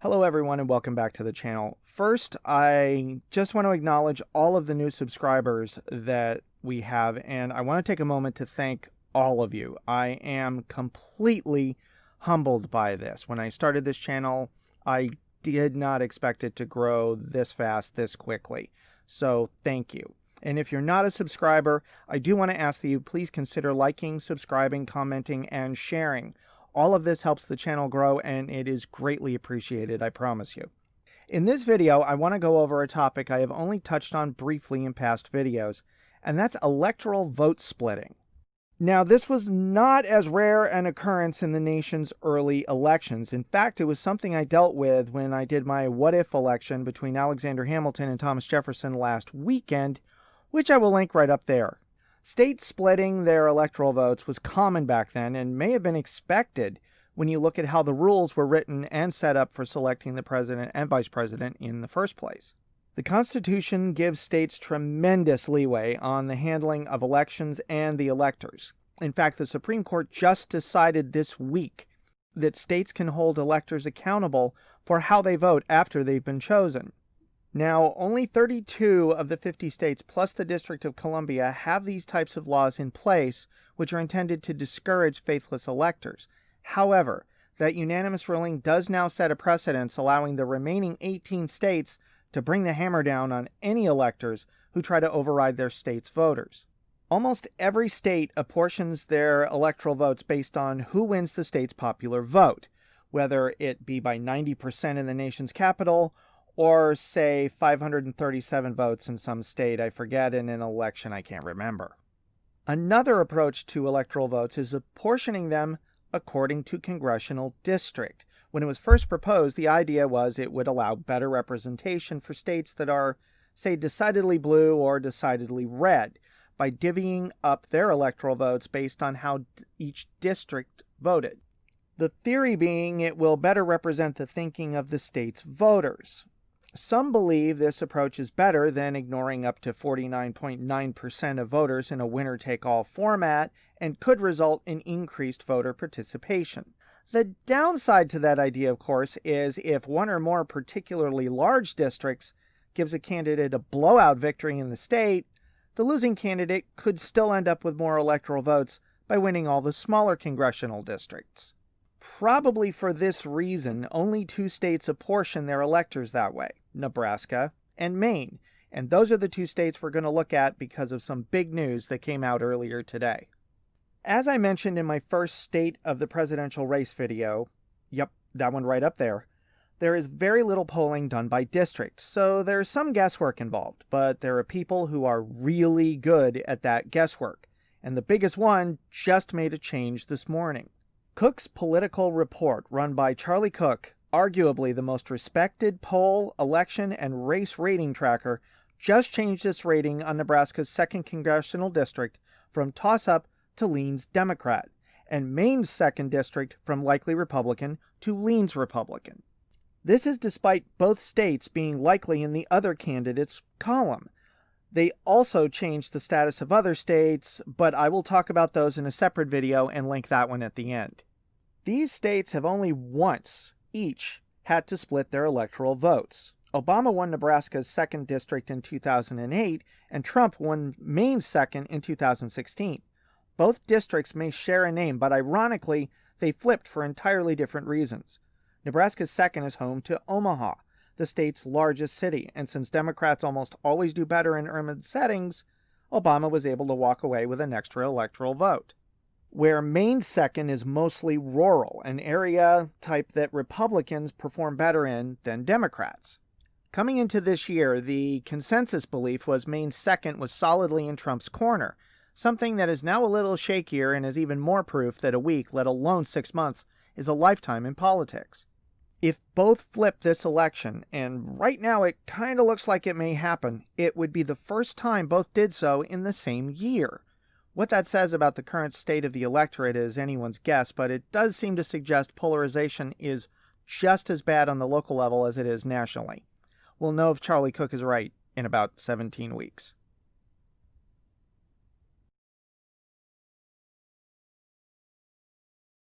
Hello everyone and welcome back to the channel. First, I just want to acknowledge all of the new subscribers that we have, and I want to take a moment to thank all of you. I am completely humbled by this. When I started this channel, I did not expect it to grow this fast, this quickly. So thank you. And if you're not a subscriber, I do want to ask that you please consider liking, subscribing, commenting, and sharing. All of this helps the channel grow, and it is greatly appreciated, I promise you. In this video, I want to go over a topic I have only touched on briefly in past videos, and that's electoral vote splitting. Now, this was not as rare an occurrence in the nation's early elections. In fact, it was something I dealt with when I did my what-if election between Alexander Hamilton and Thomas Jefferson last weekend, which I will link right up there. States splitting their electoral votes was common back then and may have been expected when you look at how the rules were written and set up for selecting the president and vice president in the first place. The Constitution gives states tremendous leeway on the handling of elections and the electors. In fact, the Supreme Court just decided this week that states can hold electors accountable for how they vote after they've been chosen. Now, only 32 of the 50 states plus the District of Columbia have these types of laws in place, which are intended to discourage faithless electors. However, that unanimous ruling does now set a precedent allowing the remaining 18 states to bring the hammer down on any electors who try to override their state's voters. Almost every state apportions their electoral votes based on who wins the state's popular vote, whether it be by 90% in the nation's capital or, say, 537 votes in some state I forget in an election I can't remember. Another approach to electoral votes is apportioning them according to congressional district. When it was first proposed, the idea was it would allow better representation for states that are, say, decidedly blue or decidedly red, by divvying up their electoral votes based on how each district voted. The theory being it will better represent the thinking of the state's voters. Some believe this approach is better than ignoring up to 49.9% of voters in a winner-take-all format and could result in increased voter participation. The downside to that idea, of course, is if one or more particularly large districts gives a candidate a blowout victory in the state, the losing candidate could still end up with more electoral votes by winning all the smaller congressional districts. Probably for this reason, only 2 states apportion their electors that way, Nebraska and Maine, and those are the 2 states we're going to look at because of some big news that came out earlier today. As I mentioned in my first State of the Presidential Race video, yep, that one right up there is very little polling done by district, so there's some guesswork involved, but there are people who are really good at that guesswork, and the biggest one just made a change this morning. Cook's Political Report, run by Charlie Cook, arguably the most respected poll, election, and race rating tracker, just changed its rating on Nebraska's 2nd Congressional District from toss-up to leans Democrat, and Maine's 2nd District from likely Republican to leans Republican. This is despite both states being likely in the other candidates' column. They also changed the status of other states, but I will talk about those in a separate video and link that one at the end. These states have only once each had to split their electoral votes. Obama won Nebraska's 2nd District in 2008, and Trump won Maine's 2nd in 2016. Both districts may share a name, but ironically, they flipped for entirely different reasons. Nebraska's 2nd is home to Omaha, the state's largest city, and since Democrats almost always do better in urban settings, Obama was able to walk away with an extra electoral vote. Where Maine's 2nd is mostly rural, an area type that Republicans perform better in than Democrats. Coming into this year, the consensus belief was Maine's 2nd was solidly in Trump's corner, something that is now a little shakier and is even more proof that a week, let alone 6 months, is a lifetime in politics. If both flip this election, and right now it kind of looks like it may happen, it would be the first time both did so in the same year. What that says about the current state of the electorate is anyone's guess, but it does seem to suggest polarization is just as bad on the local level as it is nationally. We'll know if Charlie Cook is right in about 17 weeks.